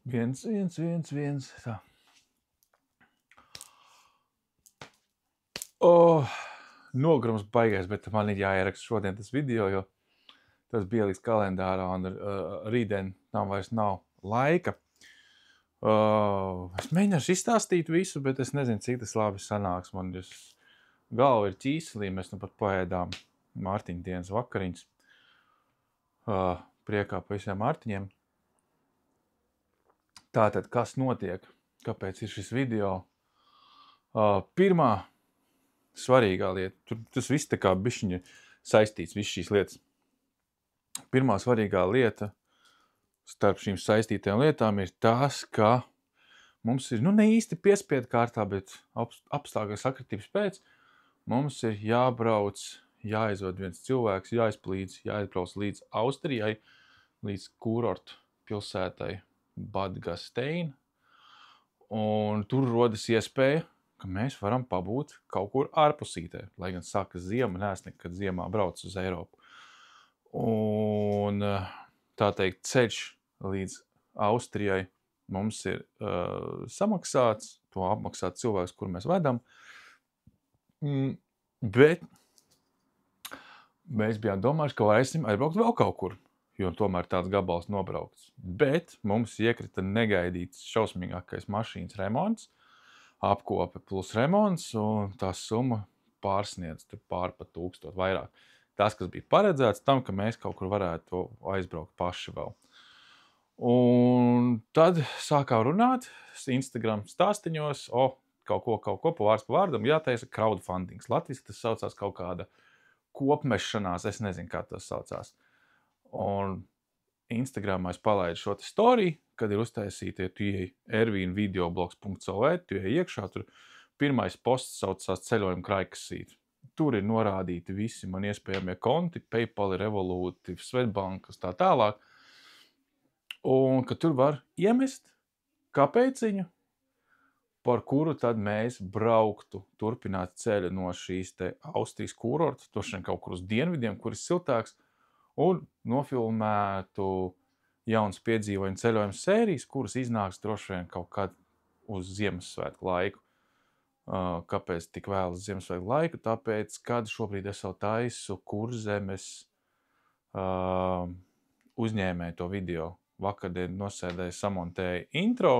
Viens. Tā. Nogrums baigais, bet man ir jāieraksta šodien tas video, jo tas bija līdz kalendārā un rītdien tam vairs nav laika. Es mēģināšu izstāstīt visu, bet es nezinu, cik tas labi sanāks. Man galva ir ķīselī, mēs nu pat paēdām Mārtiņa dienas vakariņas. Priekā pa visiem Mārtiņiem. Tātad, kas notiek? Kāpēc ir šis video? Pirmā svarīgā lieta, tas viss tā kā bišķiņa saistīts, viss šīs lietas. Pirmā svarīgā lieta starp šīm saistītajām lietām ir tas, ka mums ir, ne īsti piespiedu kārtā, bet apstākļu sakritības pēc, mums ir jābrauc, jāizved viens cilvēks, jāizbrauc līdz Austrijai, līdz kurortu pilsētai Bad Gastein, un tur rodas iespēja, ka mēs varam pabūt kaut kur ārpusītē, lai gan saka ziema, neesmu nekad ziemā brauc uz Eiropu. Un tā teikt, ceļš līdz Austrijai mums ir samaksāts, to apmaksāt cilvēks, kur mēs vedam, bet mēs bijām domājuši, ka varēsim aizbraukt vēl kaut kur, jo tomēr tāds gabals nobraukts. Bet mums iekrita negaidīts šausmīgākais mašīnas remonts, apkope plus remonts, un tā summa pārsniedz pār pa 1000 vairāk. Tas, kas bija paredzēts tam, ka mēs kaut kur varētu aizbraukt paši vēl. Un tad sākām runāt Instagram stāstiņos, kaut ko pa vārds pa vārdam, jātaisa crowdfundings. Latviski tas saucās kaut kāda kopmešanās, es nezinu, kā tas saucās. Un Instagramā es palaidu šo storiju, kad ir uztaisītie, tu ieej ervīnvideoblogs.lv, tu ieej iekšā, tur pirmais posts saucās ceļojuma kraikasīt. Tur ir norādīti visi man iespējamie konti, PayPal, Revolut, Svetbankas, tā tālāk. Un ka tur var iemest kāpēciņu, par kuru tad mēs brauktu, turpināt ceļu no šīs te Austrijas kurorta, tošiem kaut kur uz dienvidiem, kur ir siltāks, un nofilmētu jauns piedzīvojumu ceļojumu sērijas, kuras iznāks droši vien kaut kad uz Ziemassvētku laiku. Kāpēc tik vēl uz Ziemassvētku laiku? Tāpēc, kad šobrīd es jau taisu Kurzemes uzņēmēju to video. Vakardien nosēdēju, samontēju intro,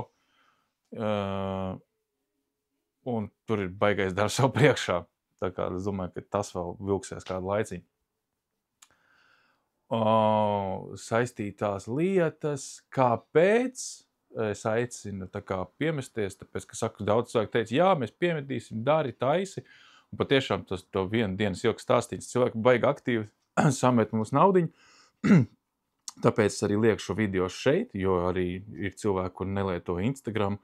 un tur ir baigais darbs jau priekšā. Tā kā es domāju, ka tas vēl vilksies kādu laiciņu. Saistītās lietas, kāpēc es aicinu tā kā piemesties, tāpēc, ka saku, daudz cilvēku teica, jā, mēs piemetīsim, dari, taisi, un patiešām to vienu dienas ilgi stāstīts, cilvēki baigi aktīvi samet mums naudiņu, tāpēc es arī lieku šo video šeit, jo arī ir cilvēki, kur nelieto Instagram,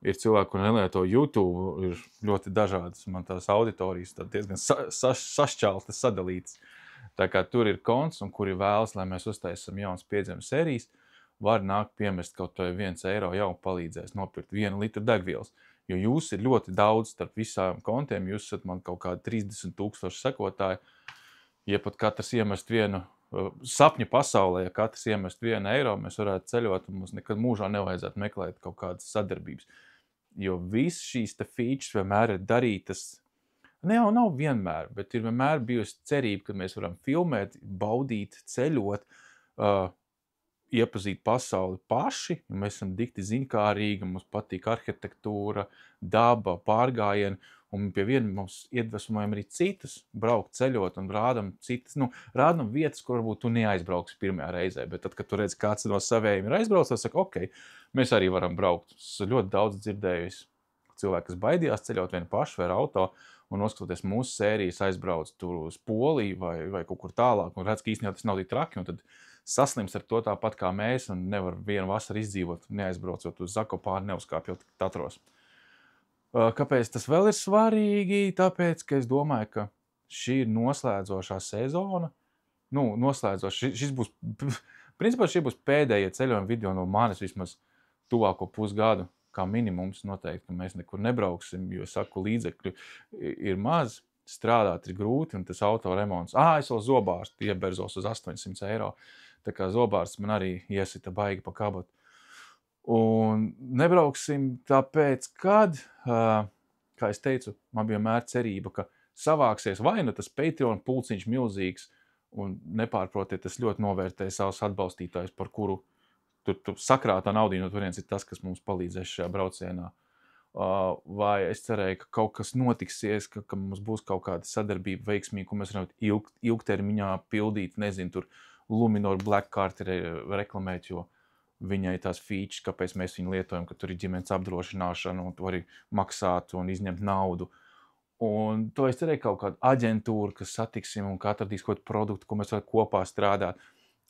ir cilvēki, kur nelieto YouTube, ir ļoti dažādas, man tās auditorijas diezgan sašķeltas, sadalītas. Tā kā tur ir konts, un kuri vēlas, lai mēs uztaisam jaunas piedzīvojumu sērijas, var nākt piemest kaut vai 1 eiro jau palīdzēs nopirkt 1 litru degvielas. Jo jūs ir ļoti daudz starp visām kontiem, jūs esat man kaut kādi 30,000 sekotāji. Ja pat katrs iemest vienu sapņu pasaulē, ja katrs iemest 1 eiro, mēs varētu ceļot, un mums nekad mūžā nevajadzētu meklēt kaut kādas sadarbības. Jo viss šīs te features vienmēr ir darītas. Nav vienmēr, bet ir vienmēr bijusi cerība, ka mēs varam filmēt, baudīt, ceļot, iepazīt pasauli paši. Mēs esam dikti ziņkārīgi, mums patīk arhitektūra, daba, pārgājieni, un pie viena mums iedvesmojam arī citus braukt, ceļot un rādam citas, rādam vietas, kur varbūt tu neaizbrauksi pirmajā reizē, bet tad, kad tu redzi, kāds no savējiem ir aizbraucis, tad saka, ok, mēs arī varam braukt. Es ļoti daudz dzirdējusi cilvēki, kas baidījās ceļot vienu pašu vai ar auto, un noskatoties mūsu sērijas aizbrauc tur uz Poliju vai kaut kur tālāk, un redz, ka īstenībā tas nav tik traki, un tad saslims ar to tāpat kā mēs, un nevar vienu vasaru izdzīvot, neaizbraucot uz Zakopāni, neuzkāpjot Tatros. Kāpēc tas vēl ir svarīgi? Tāpēc, ka es domāju, ka šī ir noslēdzošā sezona. Šis būs pēdējie ceļojuma video no manis vismaz tuvāko pusgadu. Kā minimums noteikti, ka mēs nekur nebrauksim, jo, saku, līdzekļu ir maz, strādāt ir grūti, un tas auto remonts. Es vēl zobārstu ieberzos uz 800 eiro. Tā kā zobārsts man arī iesita baigi pa kabatu. Un nebrauksim tāpēc, kad, kā es teicu, man bija vienmēr cerība, ka savāksies vai nu tas Patreon pulciņš milzīgs, un nepārprotiet, es ļoti novērtēju savus atbalstītājus, par kuru tur sakrātā naudiņa no turienes ir tas, kas mums palīdzēs šajā braucienā. Vai es cerēju, ka kaut kas notiksies, ka mums būs kaut kāda sadarbība veiksmīga, ko mēs varam ilgtermiņā pildīt, nezinu, tur Luminor Black Card reklamēt, jo viņai tās features, kāpēc mēs viņu lietojam, ka tur ir ģimenes apdrošināšana, un tu vari maksāt un izņemt naudu. Un to es cerēju kaut kādu aģentūru, kas satiksim un ka atradīs kaut kādu produktu, ko mēs varam kopā strādāt.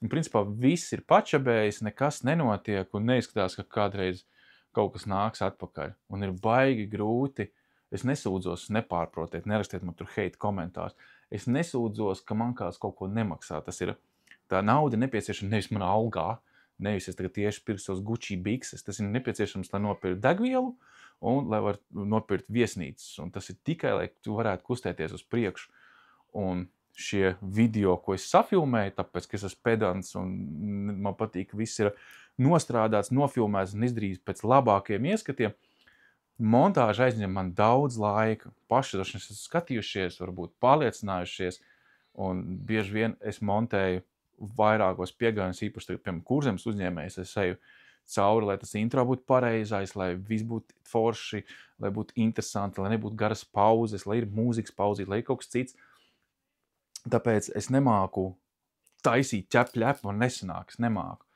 Un principā viss ir pačabējis, nekas nenotiek un neizskatās, ka kādreiz kaut kas nāks atpakaļ. Un ir baigi grūti. Es nesūdzos, nepārprotiet, nerakstiet man tur hate komentārus. Es nesūdzos, ka man kāds kaut ko nemaksā. Tas ir, tā nauda nepieciešama nevis manā algā, nevis es tagad tieši pirkstu savus Gucci bikses. Tas ir nepieciešams, lai nopirkt degvielu un lai var nopirkt viesnīcas. Un tas ir tikai, lai tu varētu kustēties uz priekšu. Un šie video, ko es safilmēju, tāpēc, ka es esmu pedants un man patīk, ka viss ir nostrādāts, nofilmēts un izdarīts pēc labākiem ieskatiem, montāža aizņem man daudz laika. Paši esmu skatījušies, varbūt pārliecinājušies, un bieži vien es montēju vairākos piegājienus, īpaši, piemēram, Kurzemes uzņēmējs, es eju cauri, lai tas intro būtu pareizais, lai viss būtu forši, lai būtu interesanti, lai nebūtu garas pauzes, lai ir mūzikas pauzīt, lai ir kaut kas cits. Tāpēc es nemāku taisīt ķep-ļep, man nesanāk, es nemāku.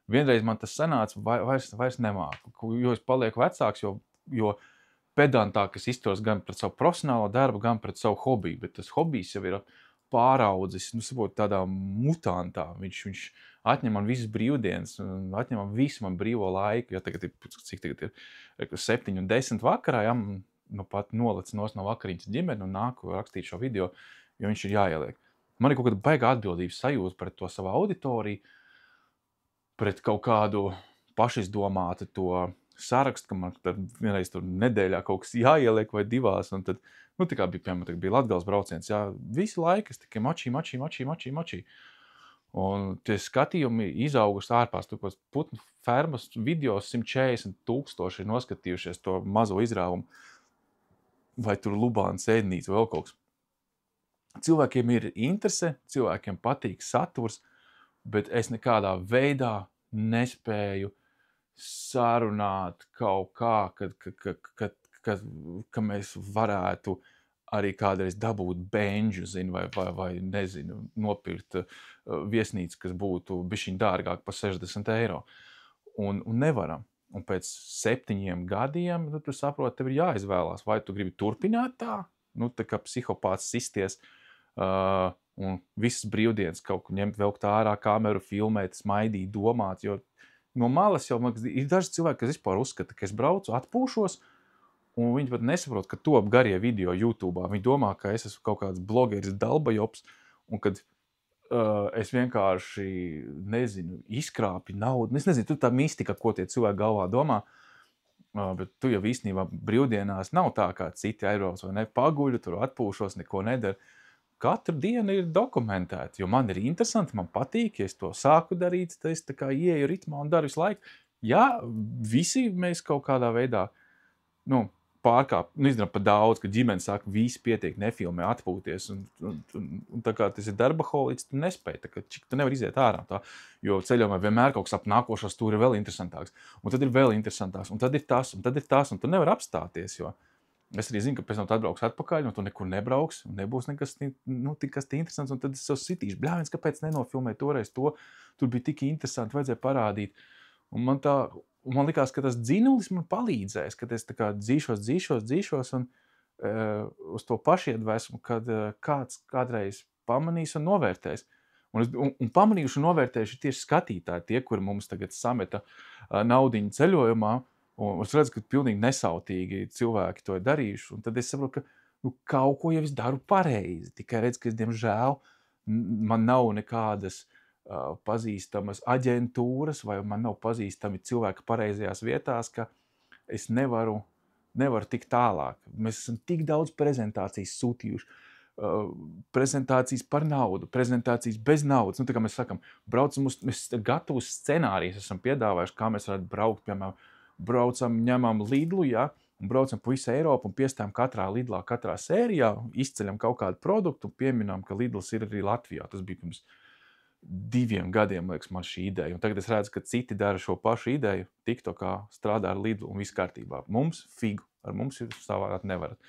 Vienreiz man tas sanāca, vairs nemāku, jo es palieku vecāks, jo pedantāk es izturos gan pret savu profesionālo darbu, gan pret savu hobiju, bet tas hobijs jau ir pāraudzis, saprot, tādā mutantā. Viņš atņem man visas brīvdienas, atņem man visu man brīvo laiku, jo tagad ir, cik tagad ir 7 un 10 vakarā, ja, nu pat nolec no vakariņas ģimeni un nāku rakstīt šo video, jo viņš ir jāieliek. Man ir kaut kāda baigā atbildības sajūta pret to savu auditoriju, pret kaut kādu pašizdomātu to sarakstu, ka man vienreiz tur nedēļā kaut kas jāieliek vai divās, un tad, nu, tā kā bija, piemēram, bija Latgales brauciens, jā, visu laiku es tikai mačī. Un tie skatījumi izauguši ārpās, tukos putnu fermas video 140,000 ir noskatījušies to mazo izrāvumu, vai tur Lubānas ēdnīca vai vēl kaut kas. Cilvēkiem ir interese, cilvēkiem patīk saturs, bet es nekādā veidā nespēju sarunāt kaut kā, ka mēs varētu arī kādreiz dabūt benžu, vai nezinu, nopirkt viesnīcu, kas būtu bišķiņ dārgāk par 60 eiro. Un nevaram. Un pēc 7 gadiem, tu saproti, tev ir jāizvēlās, vai tu gribi turpināt tā, tā kā psihopāts sisties, un visas brīvdienas kaut ko ņemt, velkt ārā kameru, filmēt, smaidīt, domāt, jo no malas jau ir daži cilvēki, kas vispār uzskata, ka es braucu, atpūšos, un viņi pat nesaprot, ka top garie video YouTube'ā. Viņi domā, ka es esmu kaut kāds blogeris dalbajops, un kad es vienkārši, nezinu, izkrāpju naudu. Es nezinu, tur tā mistika, ko tie cilvēki galvā domā, bet tu jau īstenībā brīvdienās nav tā, kā citi aizbrauc, vai ne, paguļu, tur atpūšos, neko nedara. Katru dienu ir dokumentēta, jo man ir interesanti, man patīk, ja es to sāku darīt, tad es tā kā ieeju ritmā un daru visu laiku. Jā, visi mēs kaut kādā veidā, pārkāp, izdarām pa daudz, ka ģimene saka, visi pietiek, nefilmē, atpūties, un tā kā tas ir darbaholiks, tu nespēj, tā kā tu nevar iziet ārā tā, jo ceļojumā vienmēr kaut kas ap nākošās tur ir vēl interesantāks, un tad ir vēl interesantāks, un tad ir tas, un tu nevar apstāties, jo es arī zinu, ka pēc tam tu atbrauks atpakaļ, un tu nekur nebrauks, un nebūs nekas interesants, un tad es sev sitīšu, bļāviens, kāpēc nenofilmēju toreiz to, tur bija tik interesanti, vajadzēja parādīt. Un man likās, ka tas dzinulis man palīdzēs, kad es tā kā dzīšos, un uz to pašiedvesmu, kad kāds kādreiz pamanīs un novērtēs. Un pamanījuši un novērtējuši tieši skatītāji, tie, kuri mums tagad sameta naudiņu ceļojumā, un es redzu, ka pilnīgi nesautīgi cilvēki to ir darījuši, un tad es saprotu, ka kaut ko jau es daru pareizi, tikai redzu, ka es, diemžēl, man nav nekādas pazīstamas aģentūras, vai man nav pazīstami cilvēki pareizajās vietās, ka es nevaru tikt tālāk. Mēs esam tik daudz prezentācijas sūtījuši, prezentācijas par naudu, prezentācijas bez naudas. Nu, tā kā mēs sakam, mēs gatavus scenārijus esam piedāvājuši, kā mēs varētu braukt, piemēram, ņemam Lidlu, ja, un braucam pa visu Eiropu un piestājam katrā Lidlā, katrā sērijā, izceļam kaut kādu produktu un pieminam, ka Lidls ir arī Latvijā. Tas bija pirms 2 gadiem, liekas, man šī ideja. Un tagad es redzu, ka citi dara šo pašu ideju, TikTokā strādā ar Lidlu un viss kārtībā. Mums figu, ar mums ir savādāk nevarat.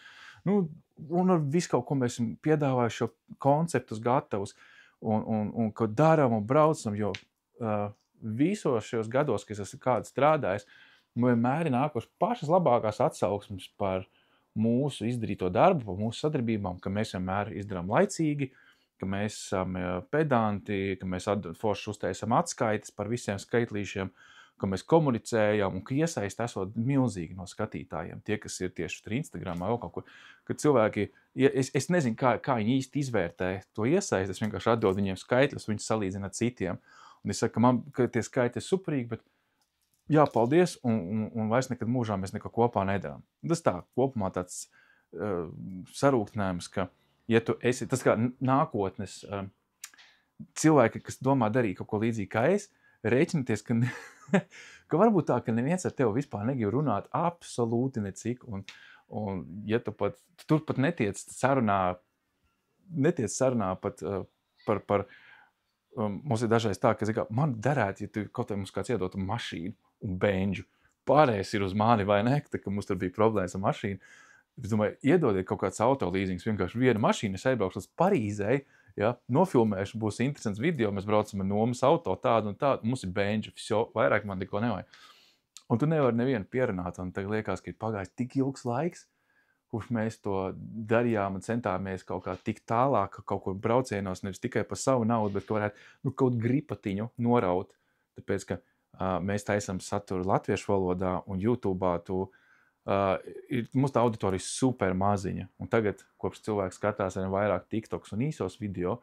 Nu, un ar visu kaut ko mēs esam piedāvājuši šo konceptus gatavus un ko daram un braucam, jo visos šajos gados, kad es esmu kādu strādājis, vienmēr ir nākuši pašas labākās atsauksmes par mūsu izdarīto darbu, par mūsu sadarbībām, ka mēs vienmēr izdarām laicīgi, ka mēs esam pedanti, ka mēs forši uztaisam atskaites par visiem skaitlīšiem, ka mēs komunicējam un ka iesaist esot milzīgi no skatītājiem. Tie, kas ir tieši tur Instagramā vai kaut kur, kad cilvēki, es nezinu, kā viņi īsti izvērtē to iesaist, es vienkārši atdodu viņiem skaitļus, viņi salīdzina ar citiem. Un es saku, ka tie skaitļi ir superīgi, bet jā, paldies, un vairs nekad mūžā mēs neko kopā nedarām. Tas tā, kopumā tāds sarūktinājums, ka, ja tu esi, tas kā nākotnes cilvēki, kas domā darīt kaut ko līdzīgi kā es, rēķināties, ka varbūt tā, ka neviens ar tevi vispār negrib runāt absolūti necik, un ja tu pat netiec sarunā pat par mums ir dažreiz tā, ka man derētu, ja tu kaut vai mums kāds iedotu mašīnu un benžu, pārējais ir uz mani vai ne, tā, ka mums tur bija problēmas ar mašīnu. Es domāju, iedodiet kaut kāds autolīzings, vienkārši viena mašīna, es aizbraukšu uz Parīzei, ja, nofilmēšu, būs interesants video, mēs braucam ar nomas auto tādu un tādu, mums ir benži, vairāk man neko nevajag. Un tu nevari nevienu pierunāt, un tagad liekas, ka ir pagājis tik ilgs laiks, kurš mēs to darījām un centāmies kaut kā tik tālāk, kaut kur braucienos, nevis tikai par savu naudu, bet ka varētu kaut gripatiņu noraut, tāpēc, ka mēs taisam saturu latviešu valodā un YouTube'ā mums tā auditorija super maziņa, un tagad, kopš cilvēks skatās arī vairāk TikToks un īsos video,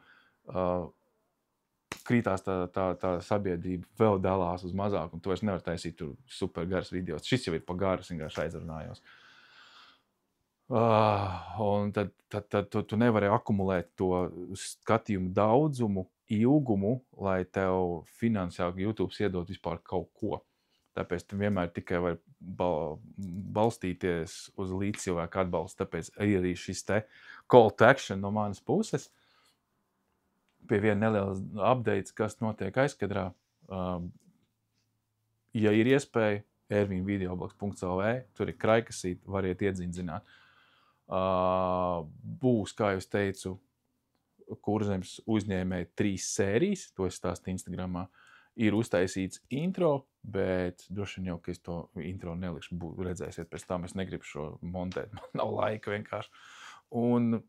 krītās tā sabiedrība vēl dalās uz mazāk, un to es nevaru taisīt tur super garas video. Šis jau ir pa garas, vienkārši aizrunājos. Un tad tu nevari akumulēt to skatījumu daudzumu, ilgumu, lai tev finansiāli YouTube iedot vispār kaut ko. Tāpēc tu vienmēr tikai vari balstīties uz līdzcilvēku atbalstu. Tāpēc arī šis te call to action no manas puses. Pie viena neliela updates, kas notiek aizkadrā. Ja ir iespēja, ervinvideoblogs.lv, tur ir kraikasīt, variet iedzīdzināt. Būs, kā jau es teicu, Kurzemes uzņēmēji 3 sērijas, to es stāstu Instagramā. Ir uztaisīts intro, bet droši vien jau, ka es to intro nelikšu, redzēsiet pēc tam, es negribu šo montēt, man nav laika vienkārši. Un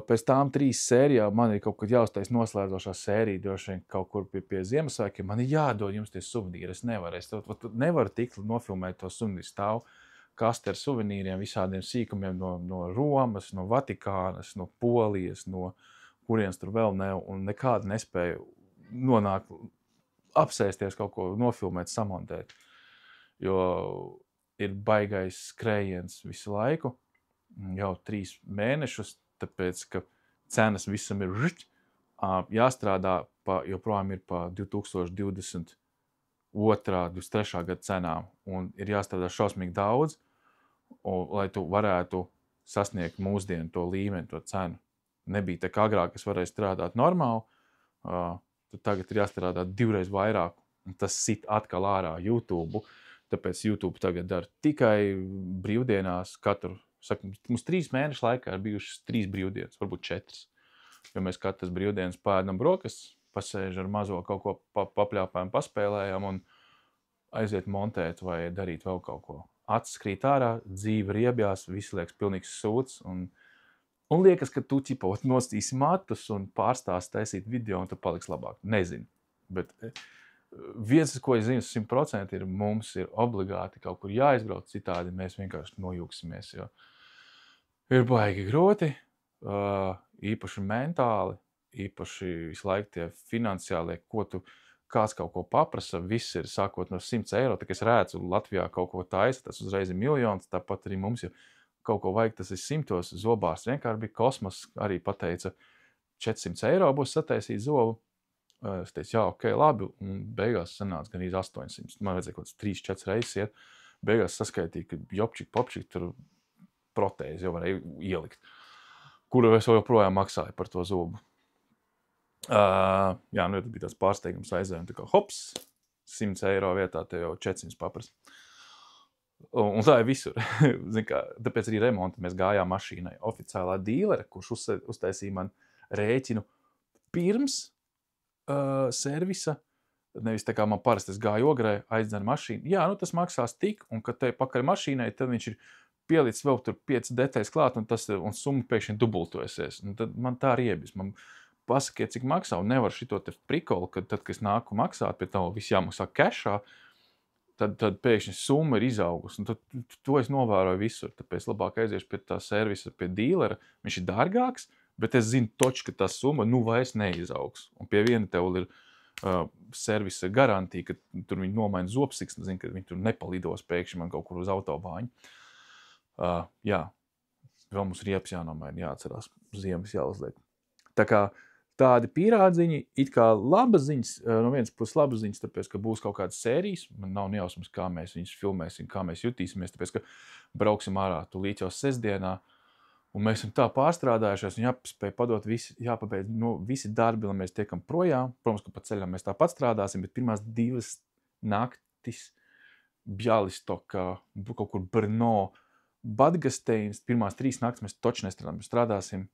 pēc tām 3 sērijām man ir kaut kad jāuztais noslēdzošā sērija, droši vien kaut kur pie Ziemassvētkiem, man ir jādod jums tie suvenīri, es nevaru tik nofilmēt to suvenīru stāvu kaste ar suvenīriem, visādiem sīkumiem no Romas, no Vatikānas, no Polijas, no kurienes tur vēl ne, un nekādu nespēju nonākt, apsēsties kaut ko, nofilmēt, samontēt. Jo ir baigais skrējiens visu laiku, jau 3 mēnešus, tāpēc, ka cenas visam ir jāstrādā, joprojām ir pa 2022. 23. gada cenām, un ir jāstrādā šausmīgi daudz, lai tu varētu sasniegt mūsdienu to līmeni, to cenu. Nebija tā kā agrāk, es varēju strādāt normāli, tad tagad ir jāstrādā 2 reizes vairāk, un tas sit atkal ārā YouTube, tāpēc YouTube tagad dara tikai brīvdienās katru, mums 3 mēnešu laikā ir bijušas 3 brīvdienas, varbūt 4, jo mēs katras brīvdienas pēdam brokastis, pasēž ar mazo kaut ko papļāpājam, paspēlējam un aiziet montēt vai darīt vēl kaut ko. Acis krīt ārā, dzīve riebjās, viss liekas pilnīgs sūds un liekas, ka tu nostīsi matus un pārstās taisīt video un tu paliks labāk. Nezinu, bet viens, ko es zinu 100% ir, mums ir obligāti kaut kur jāizbrauc, citādi mēs vienkārši nojūksimies, jo ir baigi grūti, īpaši mentāli, īpaši visu laiku tie finansiālie, kāds kaut ko paprasa, viss ir sākot no 100 eiro, tā kā es redzu Latvijā kaut ko taisa, tas uzreiz ir miljons, tāpat arī mums jau kaut ko vajag, tas ir 100 zobās. Vienkārši bija kosmos, arī pateica, 400 eiro būs sataisīt zobu. Es teicu, jā, ok, labi, un beigās sanāca gan 800. Man vajadzēja kaut kāds 3-4 reizes iet. Beigās saskaitīja, ka jopčik, tur protēzi jau varēja ielikt, kuru es joprojām maksāju par to zobu. Jā, nu, tad bija tāds pārsteigums aizējumi, tā kā hops, 100 eiro vietā tev jau 400 paprast. Un tā ir visur. Zin kā, tāpēc arī remonta mēs gājām mašīnai. Oficiālā dīlera, kurš uztaisīja man rēķinu pirms servisa, nevis tā kā man parasti es gāju ogrē, aizdzen mašīnu. Jā, nu tas maksās tik, un kad te pakaļ mašīnai, tad viņš ir pielicis vēl tur 5 detaļas klāt, un summa pēkšņi dubultojusies. Un tad man tā riebis. Man pasakiet, cik maksā, un nevar šito te prikolu, kad tad, kad es nāku maksāt, pie tā viss jāmaksā kešā, tad pēkšņi summa ir izaugusi. Un tad to es novēroju visur. Tāpēc labāk aiziešu pie tā servisa, pie dīlera. Viņš ir dārgāks, bet es zinu toči, ka tā summa vairs neizaugs. Un pie viena tev ir servisa garantija, ka tur viņi nomaina zobsiksni, zinu, ka viņi tur nepalidos pēkšņi man kaut kur uz autobāņu. Jā, vēl mums riepas jānomaina, jāatcerās, ziemas jāuzliek. Tā kā tādi pīrādziņi, it kā labas ziņas, no vienas puses labas ziņas, tāpēc, ka būs kaut kādas sērijas, man nav nejausmas, kā mēs viņus filmēsim, kā mēs jutīsimies, tāpēc, ka brauksim ārā tūlīt jau sestdienā, un mēs esam tā pārstrādājušies, un jāspēj padot jāpabeidz visi darbi, lai mēs tiekam projām. Protams, ka pa ceļam mēs tāpat strādāsim, bet pirmās 2 naktis Bjālistokā, kaut kur Brno, Badgasteins, pirmās 3 naktis mēs toči nestrādājam. Mēs strādāsim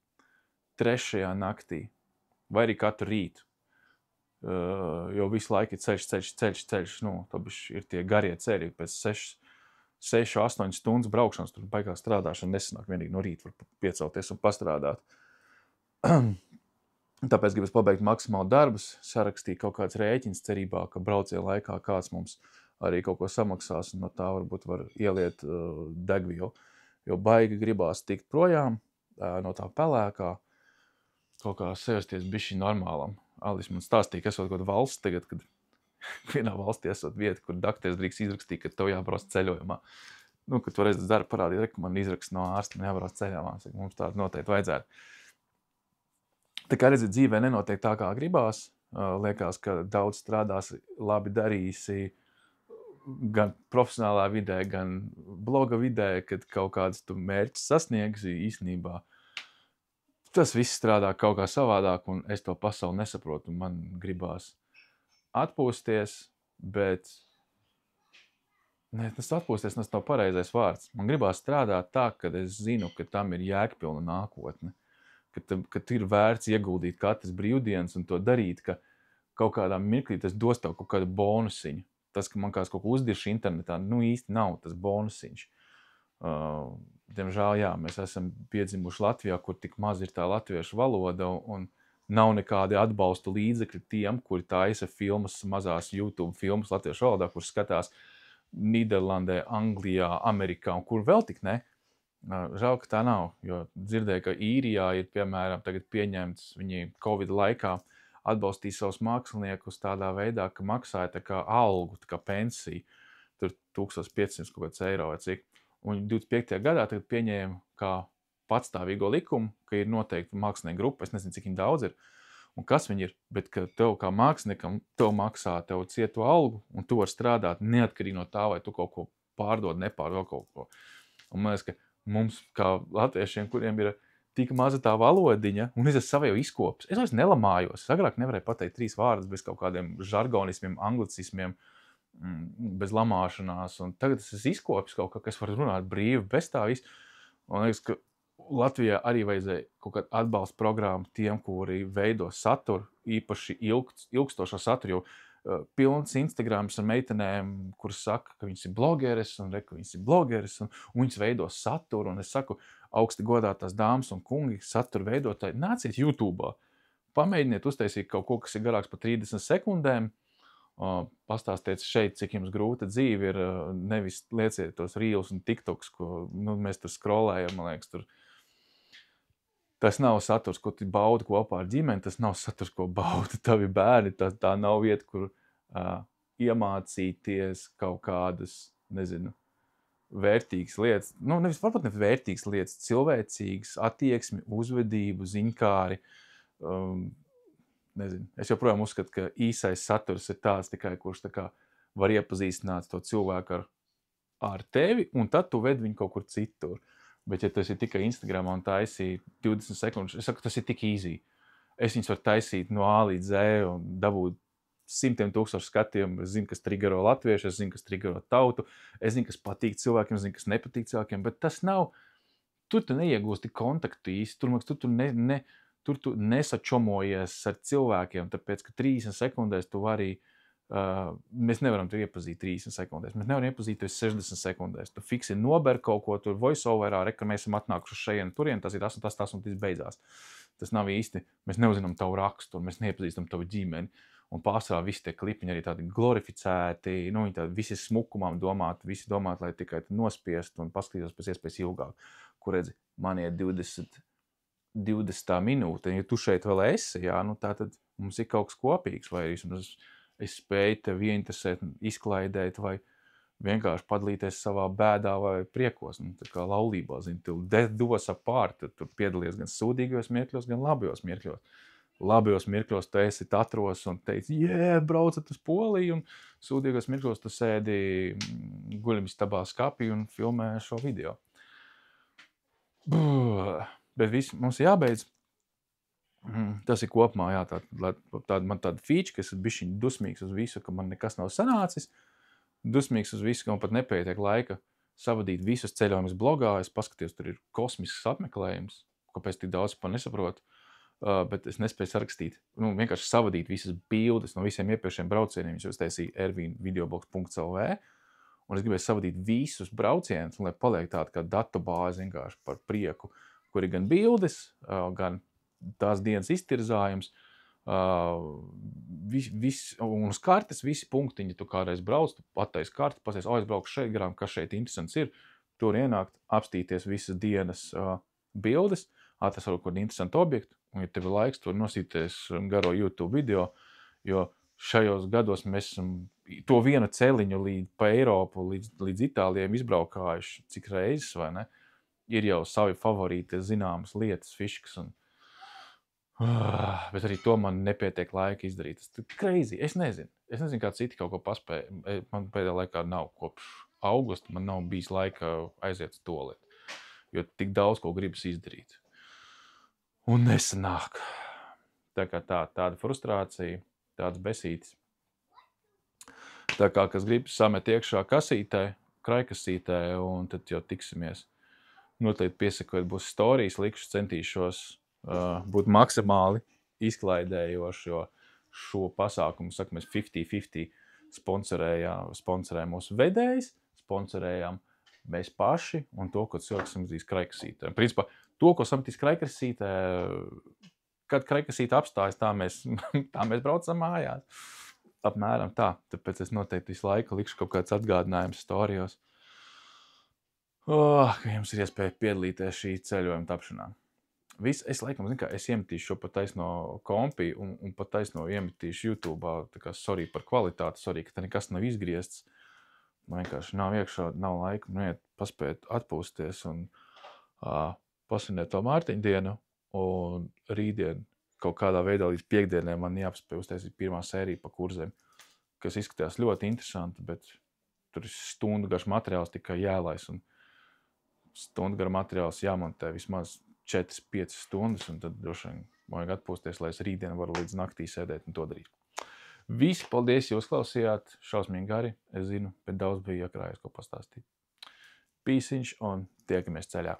3. naktī, vai arī katru rītu. Jo visu laiku ir ceļš. Nu, ir tie garie ceļi, pēc 6-8 stundas braukšanas, tur baigā strādāšana nesanāk, vienīgi no rīta var piecelties un pastrādāt. Tāpēc gribas pabeigt maksimāli darbus, sarakstīt kaut kāds rēķins cerībā, ka brauciena laikā kāds mums arī kaut ko samaksās, un no tā varbūt var ieliet degvielu. Jo baigi gribās tikt projām no tā pelēkā, kaut kā sevasties bišķi normālam. Alis man stāstīja, ka esot kaut valsts tagad, kad vienā valstī esot vieta, kur dakteris drīkst izrakstīt, ka tev jābrauc ceļojumā. Nu, kad tu reiz darbu parādīja, ka man izrakst no ārsta, man jābrauc ceļojumā. Mums tādu noteikti vajadzētu. Tā kā redzat, dzīvē nenotiek tā, kā gribās. Liekas, ka daudz strādās, labi darīsi gan profesionālā vidē, gan bloga vidē, kad kaut kāds tu mērķis sasniegsi īstenībā. Tas viss strādā kaut kā savādāk, un es to pasauli nesaprotu. Man gribās atpūsties, bet tas atpūsties tas nav pareizais vārds. Man gribās strādāt tā, kad es zinu, ka tam ir jēgpilna nākotne. Kad ir vērts ieguldīt katras brīvdienas un to darīt, ka kaut kādā mirklī tas dos tev kaut kādu bonusiņu. Tas, ka man kāds kaut ko uzdirši internetā, īsti nav tas bonusiņš. Diemžēl, jā, mēs esam piedzimuši Latvijā, kur tik maz ir tā latviešu valoda, un nav nekādi atbalsta līdzekļi tiem, kuri taisa filmas, mazās YouTube filmas latviešu valodā, kur skatās Nīderlandē, Anglijā, Amerikā, un kur vēl tik ne. Žēl, ka tā nav, jo dzirdēju, ka Īrijā ir, piemēram, tagad pieņemts viņi Covid laikā atbalstīja savus māksliniekus tādā veidā, ka maksāja tā kā algu, tā kā pensiju, tur 1500 kaut kāds eiro vai cik. Un 25. gadā tagad pieņēma kā patstāvīgo likumu, ka ir noteikti mākslinieku grupa, es nezinu, cik viņi daudz ir, un kas viņi ir, bet ka tev kā māksliniekam, tev maksā tev cietu algu, un tu vari strādāt neatkarīgi no tā, vai tu kaut ko pārdod, nepārdod kaut ko. Un man liekas, ka mums, kā latviešiem, kuriem ir tik maza tā valodiņa, un es esmu savējo izkopis. Es vairs nelamājos. Agrāk nevarēju pateikt 3 vārdus bez kaut kādiem žargonismiem, anglicismiem, bez lamāšanās. Un tagad es esmu izkopis kaut kā, kas var runāt brīvi, bez tā visu. Un liekas, ka Latvijā arī vajadzēja kaut kādu atbalstu programmu tiem, kuri veido saturu, īpaši ilgstošo saturu, jo pilns Instagrams ar meitenēm, kuras saka, ka viņas ir blogeres, un ka viņas ir blogeres, un viņas veido saturu, un es saku, augsti godātās dāmas un kungi, satura veidotāji, nāciet YouTube'ā, pamēģiniet uztaisīt kaut ko, kas ir garāks par 30 sekundēm, pastāstiet šeit, cik jums grūta dzīve ir, nevis lieciet tos reels un tiktoks, ko mēs tur scrollējam, man liekas, tur. Tas nav saturs, ko tu baudi kopā ar ģimeni, tas nav saturs, ko bauda tavi bērni, tā nav vieta, kur iemācīties kaut kādas, nezinu, vērtīgas lietas, varbūt ne vērtīgas lietas, cilvēcīgas, attieksmi, uzvedību, ziņkāri. Nezinu. Es joprojām uzskatu, ka īsais saturs ir tāds tikai, kurš tā kā var iepazīstināt to cilvēku ar tevi, un tad tu ved viņu kaut kur citur. Bet ja tas ir tikai Instagramā un taisī 20 sekundes, es saku, tas ir tik easy. Es viņus varu taisīt no A līdz Z un dabūt 100,000 skatījumu. Es zinu, kas trigero latviešu, es zinu, kas trigero tautu, es zinu, kas patīk cilvēkiem, es zinu, kas nepatīk cilvēkiem, bet tas nav, tur tu neiegūsti kontaktu īsti, tur tu nesačomojies ar cilvēkiem, tāpēc, ka 30 sekundēs tu vari, mēs nevaram tu iepazīt 30 sekundēs, mēs nevaram iepazīt 60 sekundēs, tu fiksi nober kaut ko, tur voiceoverā, ka mēs esam atnākuši šajien, turien, tas ir tas un tas beidzās. Tas nav īsti, mēs neuzinām tavu raksturu, mēs neiepazīstam tavu ģimeni, un pārsvarā visi tie klipiņi arī tādi glorificēti, viņi tādi visi smukumām domāti, visi domāti, lai tikai nospiest un paskatītos pēc iespējas ilgāk, kur redzi, man ir 20 minūte, ja tu šeit vēl esi, tā tad mums ir kaut kas kopīgs, vai es spēju tevi ieinteresēt, izklaidēt, vai vienkārši padalīties savā bēdā vai priekos, tā kā laulībā, tu dos apārt, tur piedalies gan sūdīgajos mirkļos, gan labajos mirkļos. Labajos mirkļos tu esi atros un teici, braucat uz Poliju, un sūdīgajos mirkļos tu sēdi guļamistabā skapī un filmē šo video. Bet viss mums jābeidz. Tas ir kopumā, man tāda feature, ka es esmu bišķiņ dusmīgs uz visu, ka man nekas nav sanācis, dusmīgs uz visu, ka man pat nepietiek laika savadīt visus ceļojumus blogā, es paskatījos, tur ir kosmisks apmeklējums, kāpēc tik daudz par nesaprotu, bet es nespēju sarakstīt, vienkārši savadīt visas bildes no visiem iepriekšējiem braucieniem, es taisīju ervinvideoblogs.lv, un es gribēju savadīt visus braucienus, un lai paliek tāda kā datubāze vienkārši par prieku, kur ir gan bildes, gan tās dienas iztirzājums, un uz kartes visi punktiņi, tu kādreiz brauc, tu pataisi karti, pasies, es braucu šeit garām, kas šeit interesants ir, tur ienākt, apstīties visas dienas bildes, atrast varbūt kaut kādu interesantu objektu, un ja tev ir laiks, tur nosīties garo YouTube video, jo šajos gados mēs esam to vienu celiņu pa Eiropu līdz Itālijiem izbraukājuši, cik reizes, vai ne, ir jau savi favorīti zināmas lietas, fiškas, bet arī to man nepietiek laika izdarīt. Tas ir crazy. Es nezinu, kā citi kaut ko paspēja. Man pēdējā laikā nav kopš augusta, man nav bijis laika aiziet uz tualeti, jo tik daudz ko gribas izdarīt. Un nesanāk. Tā kā tāda frustrācija, tāds besītis. Tā kā, kas grib samet iekšā kasītē, kraikasītē, un tad jau tiksimies. Noteikti piesakot, būs storijas, likšu, centīšos būt maksimāli izklaidējoši, jo šo pasākumu, saka, mēs 50-50 sponsorējām mūsu vedējs, sponsorējām mēs paši un to, ko cilvēks samatīs kraikasītē. Principā, to, ko samatīs kraikasītē, kad kraikasīte apstājas, tā mēs braucam mājās. Apmēram tā, tāpēc es noteikti visu laiku likšu kaut kāds atgādinājums storijos, ka jums ir iespēja piedalīties šī ceļojuma tapšanā. Es laikam, es iemetīšu šo pat taisno kompi un pat taisno iemetīšu YouTube'ā, tā kā sorry par kvalitāti, sorry, ka te nekas nav izgriezts. Man vienkārši nav iekšā, nav laika, paspēt atpūsties un pasvinēt to Mārtiņu dienu, un rītdien kaut kādā veidā līdz piekdienai man jāpaspēj uztaisīt pirmā sērija pa kurzem, kas izskatījās ļoti interesanti, bet tur ir stundu garš materiāls tikai jālais, un stundu gar materiāls jāmontē vismaz 4-5 stundas, un tad droši vien vajag atpūsties, lai es rītdien varu līdz naktī sēdēt un to darīt. Visi, paldies, jūs klausījāt, šausmīgi gari, es zinu, bet daudz bija iekrājies, ko pastāstīt. Pīsiņš un tiekamies ceļā.